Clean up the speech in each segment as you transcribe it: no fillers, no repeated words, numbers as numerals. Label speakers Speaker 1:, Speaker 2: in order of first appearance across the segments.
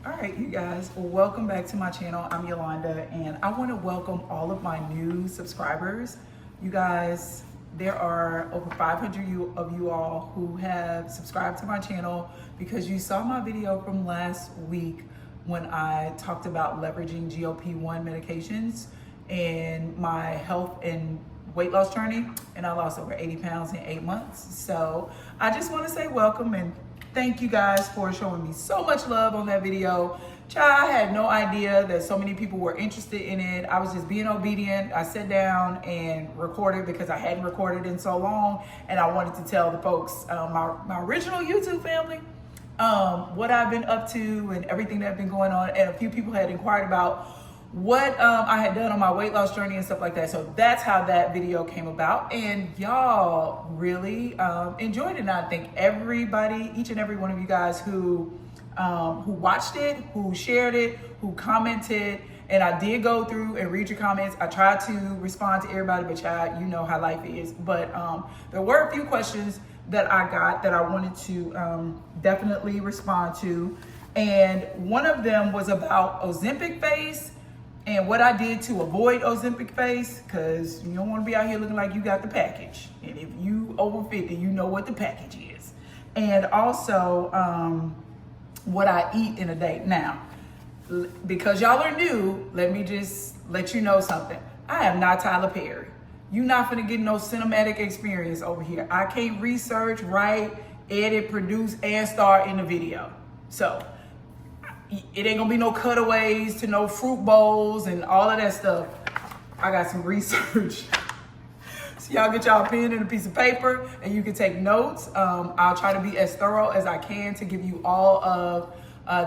Speaker 1: All right, you guys, welcome back to my channel. I'm Yolanda, and I want to welcome all of my new subscribers. You guys, there are over 500 of you all who have subscribed to my channel because you saw my video from last week when I talked about leveraging GLP-1 medications and my health and weight loss journey, and I lost over 80 pounds in 8 months. So I just want to say welcome and thank you guys for showing me so much love on that video. Child, I had no idea that so many people were interested in it. I was just being obedient. I sat down and recorded because I hadn't recorded in so long, and I wanted to tell the folks, my original YouTube family, what I've been up to and everything that's been going on. And a few people had inquired about what I had done on my weight loss journey and stuff like that. So that's how that video came about, and y'all really enjoyed it. And I think everybody, each and every one of you guys who watched it, who shared it, who commented, and I did go through and read your comments. I tried to respond to everybody, but y'all, you know how life is. But there were a few questions that I got that I wanted to definitely respond to, and one of them was about Ozempic face and what I did to avoid Ozempic face, because you don't want to be out here looking like you got the package. And if you over 50, you know what the package is. And also what I eat in a day. Now, because y'all are new, let me just let you know something. I am not Tyler Perry. You're not finna get no cinematic experience over here. I can't research, write, edit, produce, and star in the video. So it ain't gonna be no cutaways to no fruit bowls and all of that stuff. I got some research. So y'all get y'all a pen and a piece of paper and you can take notes. I'll try to be as thorough as I can to give you all of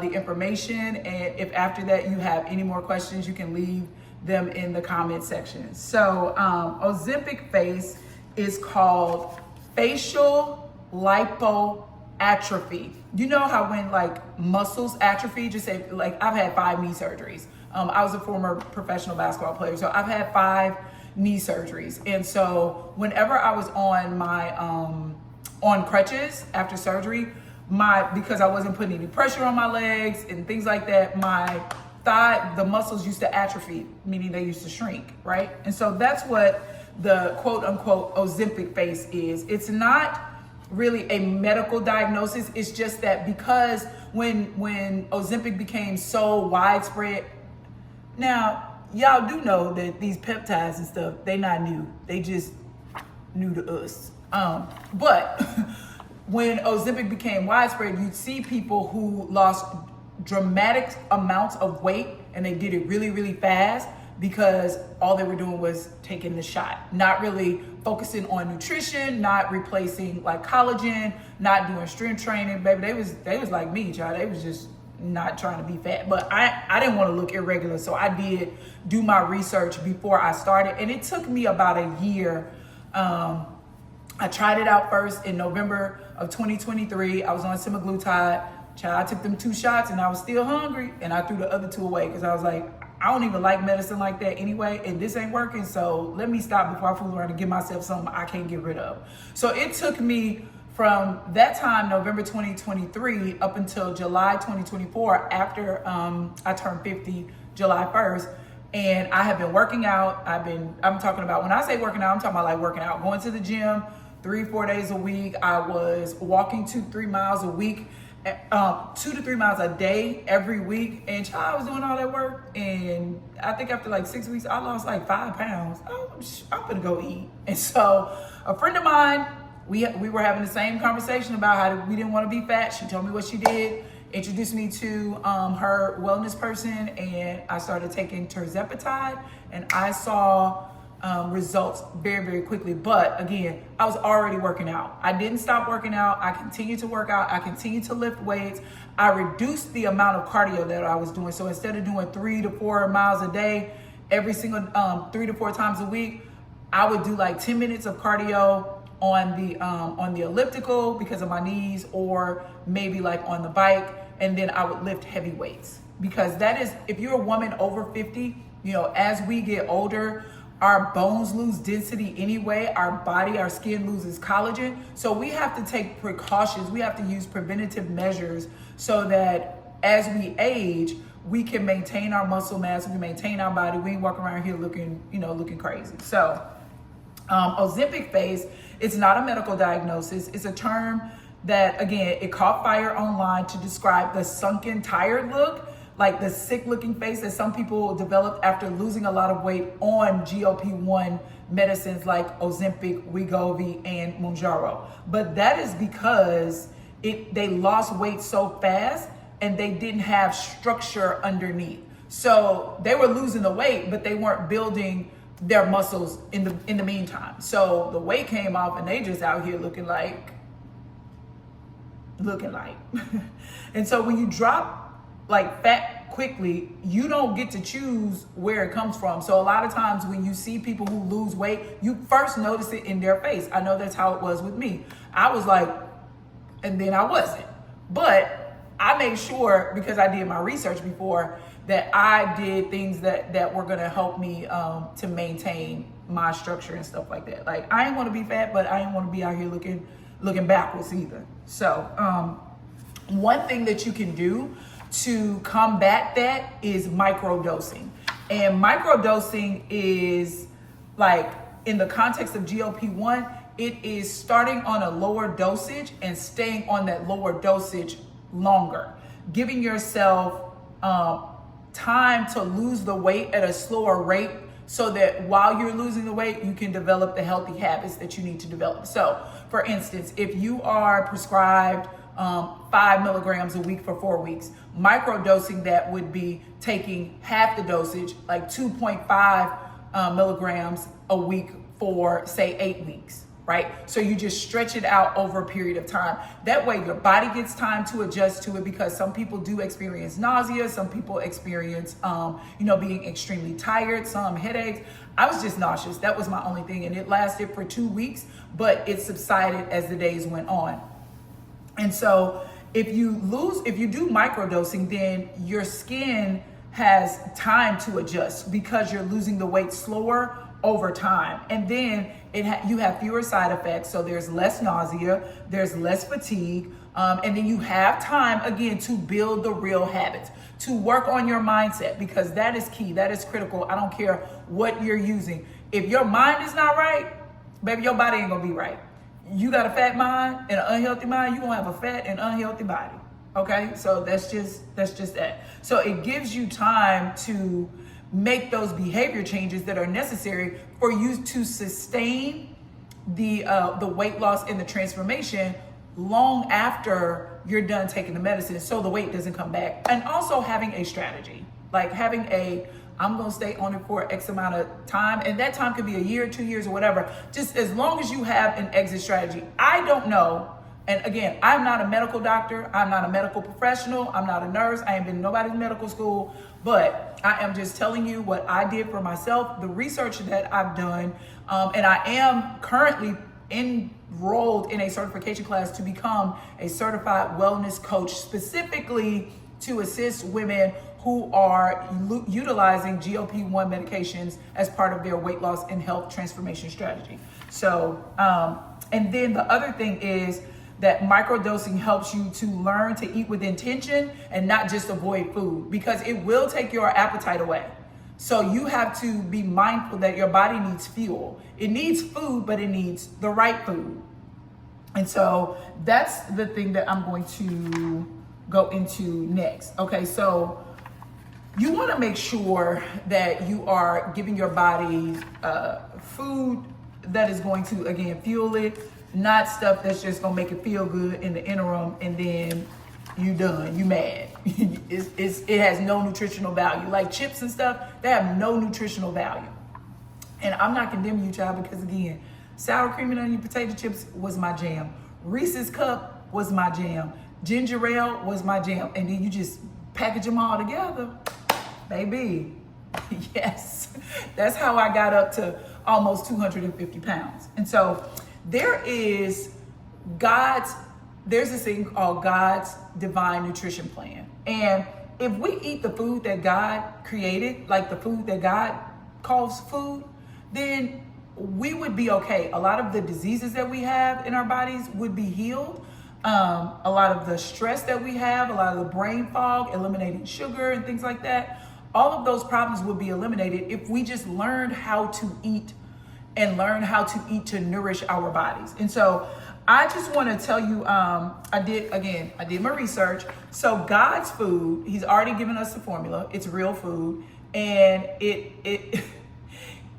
Speaker 1: the information. And if after that you have any more questions, you can leave them in the comment section. So Ozempic face is called facial lipoatrophy. You know how when like muscles atrophy, just say like I've had 5 knee surgeries. I was a former professional basketball player, so I've had 5 knee surgeries. And so whenever I was on my on crutches after surgery, because I wasn't putting any pressure on my legs and things like that, my thigh, the muscles used to atrophy, meaning they used to shrink, right? And so that's what the quote unquote Ozempic face is. It's not really a medical diagnosis. It's just that because when Ozempic became so widespread, now y'all do know that these peptides and stuff, they not new. They just new to us. But when Ozempic became widespread, you'd see people who lost dramatic amounts of weight, and they did it really, really fast because all they were doing was taking the shot, not really focusing on nutrition, not replacing like collagen, not doing strength training. Baby, they was like me, child. They was just not trying to be fat. But I didn't want to look irregular, so I did do my research before I started, and it took me about a year. I tried it out first in November of 2023. I was on semaglutide. Child, I took them 2 shots and I was still hungry, and I threw the other 2 away because I was like, I don't even like medicine like that anyway, and this ain't working, so let me stop before I fool around and give myself something I can't get rid of. So it took me from that time, November 2023, up until July 2024, after I turned 50, July 1st, and I have been working out. I'm talking about, when I say working out, I'm talking about like working out, going to the gym 3-4 days a week. I was walking 2-3 miles a week, 2 to 3 miles a day every week, and I was doing all that work, and I think after like 6 weeks I lost like 5 pounds. I'm gonna go eat. And so a friend of mine, we were having the same conversation about how we didn't want to be fat. She told me what she did, introduced me to her wellness person, and I started taking tirzepatide, and I saw results very, very quickly. But again, I was already working out. I didn't stop working out. I continued to work out. I continued to lift weights. I reduced the amount of cardio that I was doing. So instead of doing 3 to 4 miles a day, every single 3 to 4 times a week, I would do like 10 minutes of cardio on the elliptical because of my knees, or maybe like on the bike, and then I would lift heavy weights, because that is, if you're a woman over 50, you know, as we get older, our bones lose density anyway, our body, our skin loses collagen. So we have to take precautions. We have to use preventative measures so that as we age, we can maintain our muscle mass, we can maintain our body. We ain't walking around here looking crazy. So Ozempic face, it's not a medical diagnosis. It's a term that, again, it caught fire online to describe the sunken, tired look, like the sick looking face that some people developed after losing a lot of weight on GLP-1 medicines like Ozempic, Wegovy, and Mounjaro. But that is because they lost weight so fast and they didn't have structure underneath. So they were losing the weight, but they weren't building their muscles in the meantime. So the weight came off and they just out here looking like. And so when you drop like fat quickly, you don't get to choose where it comes from. So a lot of times when you see people who lose weight, you first notice it in their face. I know that's how it was with me. I was like, and then I wasn't. But I made sure, because I did my research before, that I did things that were gonna help me to maintain my structure and stuff like that. Like, I ain't wanna be fat, but I ain't wanna be out here looking backwards either. So one thing that you can do to combat that is microdosing. And microdosing is, like, in the context of GLP-1, it is starting on a lower dosage and staying on that lower dosage longer, giving yourself time to lose the weight at a slower rate, so that while you're losing the weight, you can develop the healthy habits that you need to develop. So for instance, if you are prescribed 5 milligrams a week for 4 weeks, microdosing that would be taking half the dosage, like 2.5 milligrams a week for, say, 8 weeks. Right? So you just stretch it out over a period of time. That way your body gets time to adjust to it, because some people do experience nausea. Some people experience, being extremely tired, some headaches. I was just nauseous. That was my only thing. And it lasted for 2 weeks, but it subsided as the days went on. And so if you do microdosing, then your skin has time to adjust, because you're losing the weight slower over time. And then you have fewer side effects. So there's less nausea, there's less fatigue. And then you have time, again, to build the real habits, to work on your mindset, because that is key. That is critical. I don't care what you're using. If your mind is not right, baby, your body ain't gonna be right. You got a fat mind and an unhealthy mind, you're gonna have a fat and unhealthy body. Okay? So that's just that. So it gives you time to make those behavior changes that are necessary for you to sustain the weight loss and the transformation long after you're done taking the medicine, so the weight doesn't come back. And also having a strategy, like having I'm gonna stay on it for X amount of time, and that time could be a year, 2 years, or whatever, just as long as you have an exit strategy. I don't know. And again, I'm not a medical doctor. I'm not a medical professional. I'm not a nurse. I ain't been to nobody's medical school, but I am just telling you what I did for myself, the research that I've done. And I am currently enrolled in a certification class to become a certified wellness coach, specifically to assist women who are utilizing GLP-1 medications as part of their weight loss and health transformation strategy. So, and then the other thing is that microdosing helps you to learn to eat with intention and not just avoid food, because it will take your appetite away. So you have to be mindful that your body needs fuel. It needs food, but it needs the right food. And so that's the thing that I'm going to go into next. Okay, so you want to make sure that you are giving your body food that is going to, again, fuel it, not stuff that's just gonna make it feel good in the interim and then you done, you mad. It has no nutritional value. Like chips and stuff, they have no nutritional value. And I'm not condemning you, child, because again, sour cream and onion potato chips was my jam. Reese's Cup was my jam. Ginger ale was my jam. And then you just package them all together, baby. Yes, that's how I got up to almost 250 pounds. And so there's this thing called God's divine nutrition plan. And if we eat the food that God created, like the food that God calls food, then we would be okay. A lot of the diseases that we have in our bodies would be healed. a lot of the stress that we have, a lot of the brain fog, eliminating sugar and things like that. All of those problems would be eliminated if we just learned how to eat and learn how to eat to nourish our bodies. And so I just want to tell you, I did my research. So God's food, he's already given us the formula. It's real food. And if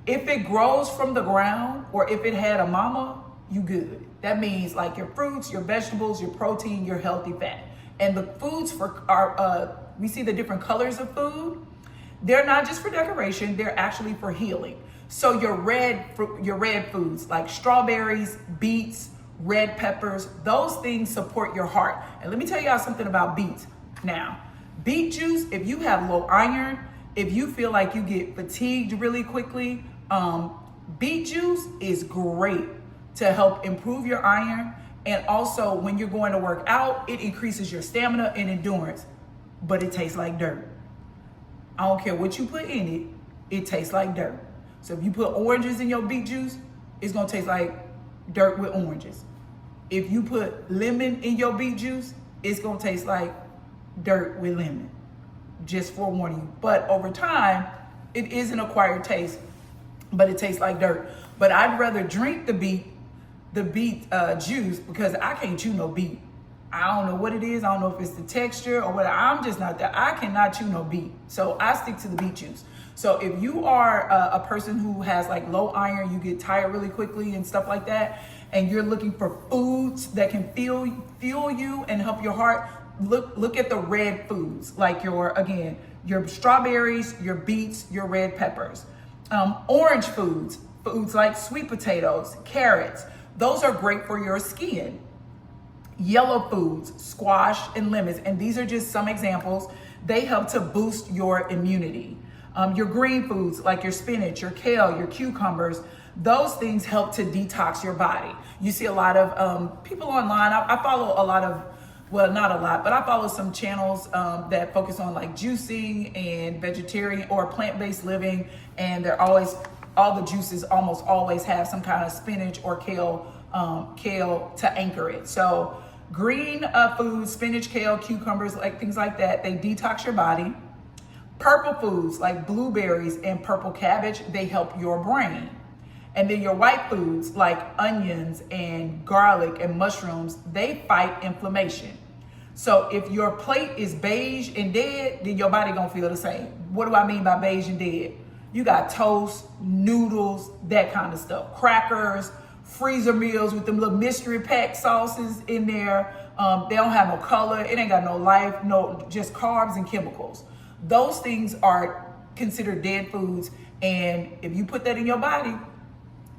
Speaker 1: it grows from the ground, or if it had a mama, you good. That means like your fruits, your vegetables, your protein, your healthy fat. And the foods for our, we see the different colors of food. They're not just for decoration, they're actually for healing. So your red foods like strawberries, beets, red peppers, those things support your heart. And let me tell y'all something about beets. Now, beet juice, if you have low iron, if you feel like you get fatigued really quickly, beet juice is great to help improve your iron. And also when you're going to work out, it increases your stamina and endurance, but it tastes like dirt. I don't care what you put in it, it tastes like dirt. So if you put oranges in your beet juice, it's gonna taste like dirt with oranges. If you put lemon in your beet juice, it's gonna taste like dirt with lemon. Just forewarning you. But over time, it is an acquired taste, but it tastes like dirt. But I'd rather drink the beet juice because I can't chew no beet. I don't know what it is. I don't know if it's the texture or what. I'm just not that. I cannot chew no beet. So I stick to the beet juice. So if you are a person who has like low iron, you get tired really quickly and stuff like that, and you're looking for foods that can fuel you and help your heart, look at the red foods, like your strawberries, your beets, your red peppers. Orange foods like sweet potatoes, carrots, those are great for your skin. Yellow foods, squash and lemons, and these are just some examples. They help to boost your immunity. Your green foods like your spinach, your kale, your cucumbers, those things help to detox your body. You see a lot of people online. I follow a lot of, well, not a lot, but I follow some channels that focus on like juicing and vegetarian or plant-based living, and they're always, all the juices almost always have some kind of spinach or kale to anchor it. So green foods, spinach, kale, cucumbers, like things like that, they detox your body. Purple foods like blueberries and purple cabbage, they help your brain. And then your white foods like onions and garlic and mushrooms, they fight inflammation. So if your plate is beige and dead, then your body gonna feel the same. What do I mean by beige and dead? You got toast, noodles, that kind of stuff, crackers, freezer meals with them little mystery pack sauces in there. They don't have no color. It ain't got no life, no, just carbs and chemicals. Those things are considered dead foods. And if you put that in your body,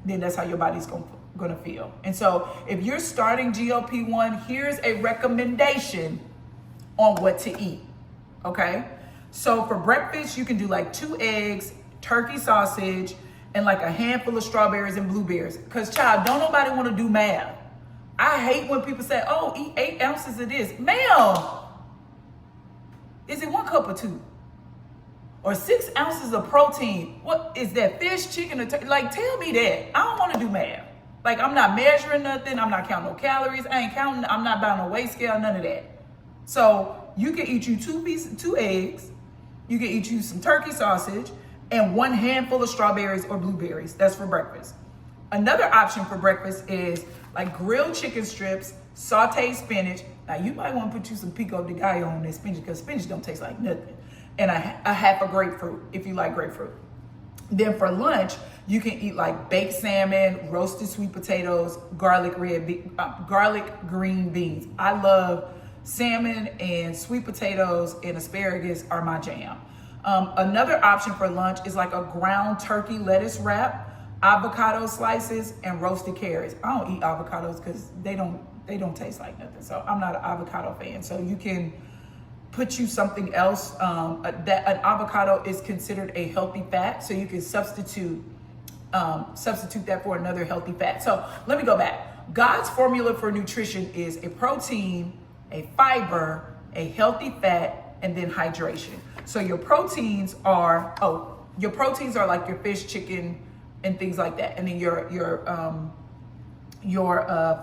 Speaker 1: then that's how your body's gonna feel. And so if you're starting GLP-1, here's a recommendation on what to eat, okay? So for breakfast, you can do like 2 eggs, turkey sausage, and like a handful of strawberries and blueberries. Because child, don't nobody want to do math. I hate when people say, oh, eat 8 ounces of this. Ma'am, is it 1 cup or 2? Or 6 ounces of protein? What is that, fish, chicken, or turkey? Like, tell me that. I don't want to do math. Like, I'm not measuring nothing. I'm not counting no calories. I ain't counting. I'm not buying no weight scale, none of that. So you can eat you 2 eggs. You can eat you some turkey sausage and 1 handful of strawberries or blueberries. That's for breakfast. Another option for breakfast is like grilled chicken strips, sauteed spinach. Now you might want to put you some pico de gallo on that spinach because spinach don't taste like nothing. And a half a grapefruit if you like grapefruit. Then for lunch, you can eat like baked salmon, roasted sweet potatoes, garlic green beans. I love salmon and sweet potatoes and asparagus are my jam. Another option for lunch is like a ground turkey lettuce wrap, avocado slices, and roasted carrots. I don't eat avocados because they don't taste like nothing. So I'm not an avocado fan. So you can put you something else. An avocado is considered a healthy fat, so you can substitute that for another healthy fat. So let me go back. God's formula for nutrition is a protein, a fiber, a healthy fat, and then hydration. So your proteins are like your fish, chicken, and things like that. And then your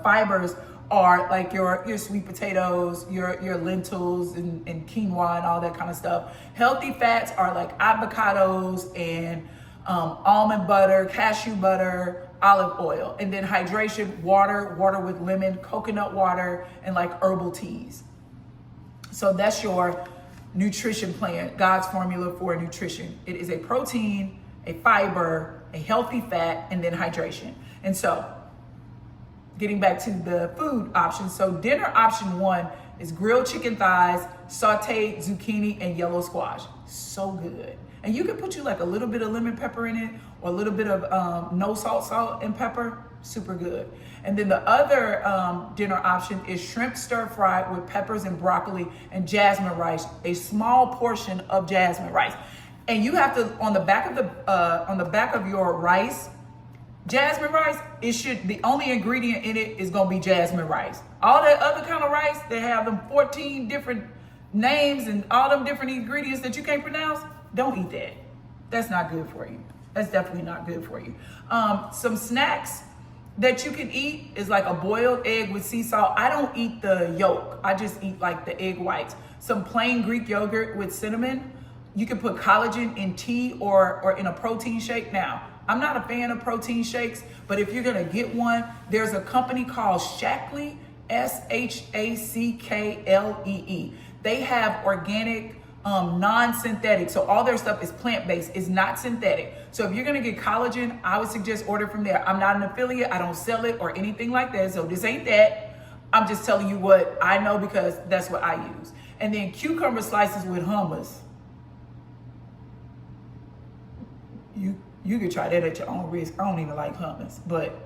Speaker 1: fibers are like your sweet potatoes, your lentils and quinoa and all that kind of stuff. Healthy fats are like avocados and almond butter, cashew butter, olive oil. And then hydration, water with lemon, coconut water, and like herbal teas. So that's your nutrition plan, God's formula for nutrition. It is a protein, a fiber, a healthy fat, and then hydration. And so getting back to the food options. So dinner option 1 is grilled chicken thighs, sauteed zucchini, and yellow squash. So good. And you can put you like a little bit of lemon pepper in it, or a little bit of no salt and pepper. Super good. And then the other dinner option is shrimp stir fried with peppers and broccoli and jasmine rice, a small portion of jasmine rice. And you have to, on the back of your rice, jasmine rice, the only ingredient in it is gonna be jasmine rice. All that other kind of rice, they have them 14 different names and all them different ingredients that you can't pronounce. Don't eat that. That's not good for you. That's definitely not good for you. Some snacks that you can eat is like a boiled egg with sea salt. I don't eat the yolk. I just eat like the egg whites. Some plain Greek yogurt with cinnamon. You can put collagen in tea or in a protein shake. Now, I'm not a fan of protein shakes, but if you're gonna get one, there's a company called Shaklee, Shacklee. They have organic, non-synthetic. So all their stuff is plant-based, it's not synthetic. So if you're gonna get collagen, I would suggest order from there. I'm not an affiliate, I don't sell it or anything like that. So this ain't that. I'm just telling you what I know because that's what I use. And then cucumber slices with hummus. You could try that at your own risk. I don't even like hummus, but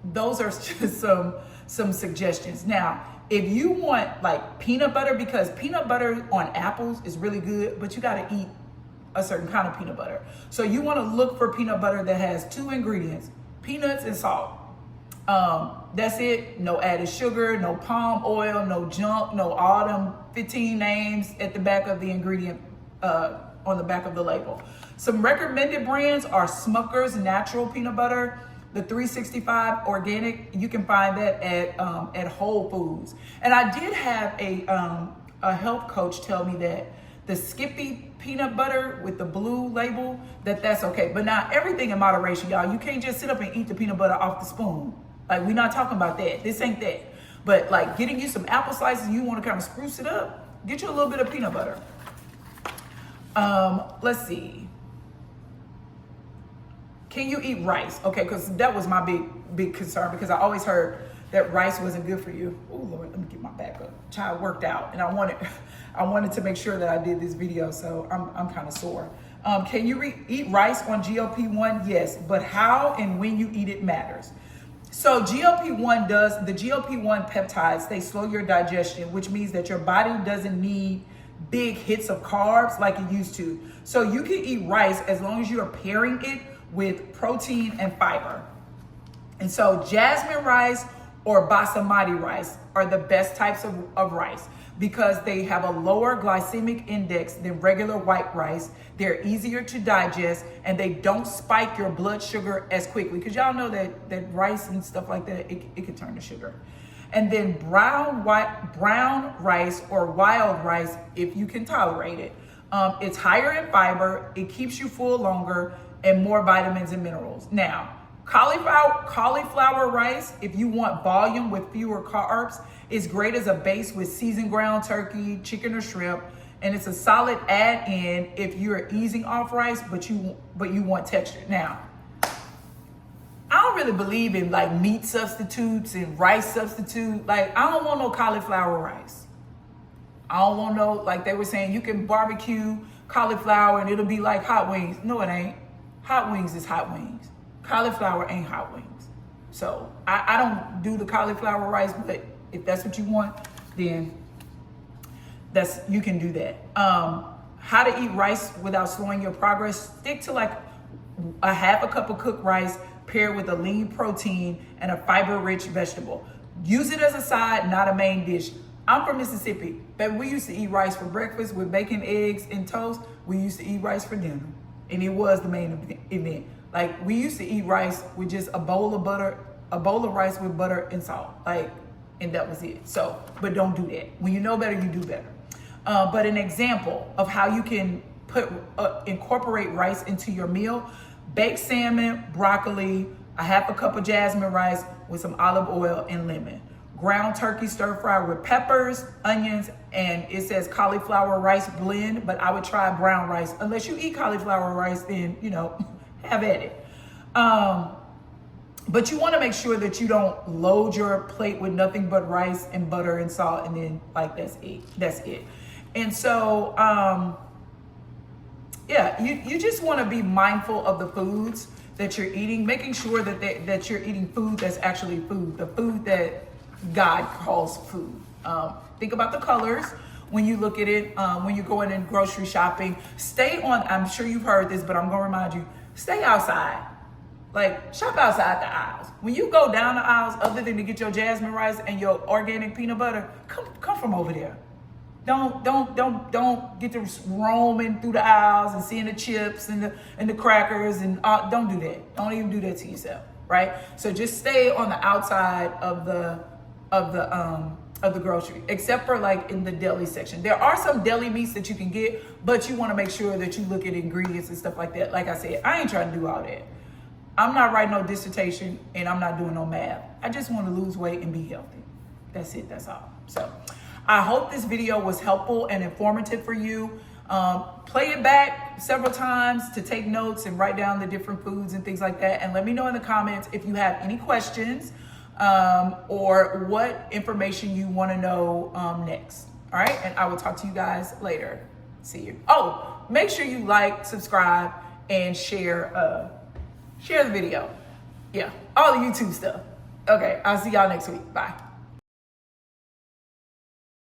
Speaker 1: those are just some suggestions. Now, if you want like peanut butter, because peanut butter on apples is really good, but you got to eat a certain kind of peanut butter. So you want to look for peanut butter that has 2 ingredients, peanuts and salt. That's it. No added sugar, no palm oil, no junk, no all them 15 names at the back of the ingredient, on the back of the label. Some recommended brands are Smucker's Natural Peanut Butter, the 365 Organic. You can find that at Whole Foods. And I did have a health coach tell me that the Skippy peanut butter with the blue label, that's okay. But now everything in moderation, y'all. You can't just sit up and eat the peanut butter off the spoon. Like, we're not talking about that. This ain't that. But like getting you some apple slices, you want to kind of spruce it up, get you a little bit of peanut butter. Let's see. Can you eat rice? Okay, because that was my big concern, because I always heard that rice wasn't good for you. Oh Lord, let me get my back up. Child worked out, and I wanted to make sure that I did this video, so I'm kind of sore. Can you eat rice on GLP-1? Yes, but how and when you eat it matters. So the GLP-1 peptides, they slow your digestion, which means that your body doesn't need big hits of carbs like it used to. So you can eat rice as long as you are pairing it with protein and fiber. And so jasmine rice or basmati rice are the best types of rice because they have a lower glycemic index than regular white rice. They're easier to digest and they don't spike your blood sugar as quickly, because y'all know that rice and stuff like that, it can turn to sugar. And then brown rice or wild rice, if you can tolerate it. It's higher in fiber, it keeps you full longer, and more vitamins and minerals. Now, cauliflower rice, if you want volume with fewer carbs, is great as a base with seasoned ground turkey, chicken, or shrimp, and it's a solid add-in if you're easing off rice, but you want texture. Now, I don't really believe in like meat substitutes and rice substitute. Like, I don't want no cauliflower rice. I don't want no, like they were saying, you can barbecue cauliflower and it'll be like hot wings. No, it ain't. Hot wings is hot wings. Cauliflower ain't hot wings. So I don't do the cauliflower rice, but if that's what you want, then you can do that. How to eat rice without slowing your progress. Stick to like a half a cup of cooked rice paired with a lean protein and a fiber-rich vegetable. Use it as a side, not a main dish. I'm from Mississippi, but we used to eat rice for breakfast with bacon, eggs, and toast. We used to eat rice for dinner, and it was the main event. Like, we used to eat rice with just a bowl of rice with butter and salt. Like, and that was it. So, but don't do that. When you know better, you do better. But an example of how you can incorporate rice into your meal: baked salmon, broccoli, a half a cup of jasmine rice with some olive oil and lemon. Ground turkey stir fry with peppers, onions, and it says cauliflower rice blend, but I would try brown rice. Unless you eat cauliflower rice, then, you know, have at it. But you want to make sure that you don't load your plate with nothing but rice and butter and salt, and then like that's it. And so, yeah, you just want to be mindful of the foods that you're eating, making sure that you're eating food that's actually food, the food that God calls food. Think about the colors when you look at it, when you're going in grocery shopping. Stay on, I'm sure you've heard this, but I'm going to remind you, stay outside. Like, shop outside the aisles. When you go down the aisles, other than to get your jasmine rice and your organic peanut butter, come from over there. Don't get to roaming through the aisles and seeing the chips and the crackers and don't do that. Don't even do that to yourself, right? So just stay on the outside of the grocery, except for like in the deli section. There are some deli meats that you can get, but you want to make sure that you look at ingredients and stuff like that. Like I said, I ain't trying to do all that. I'm not writing no dissertation and I'm not doing no math. I just want to lose weight and be healthy. That's it. That's all. So I hope this video was helpful and informative for you. Play it back several times to take notes and write down the different foods and things like that. And let me know in the comments if you have any questions or what information you want to know next. All right. And I will talk to you guys later. See you. Oh, make sure you like, subscribe, and share the video. Yeah, all the YouTube stuff. Okay, I'll see y'all next week. Bye.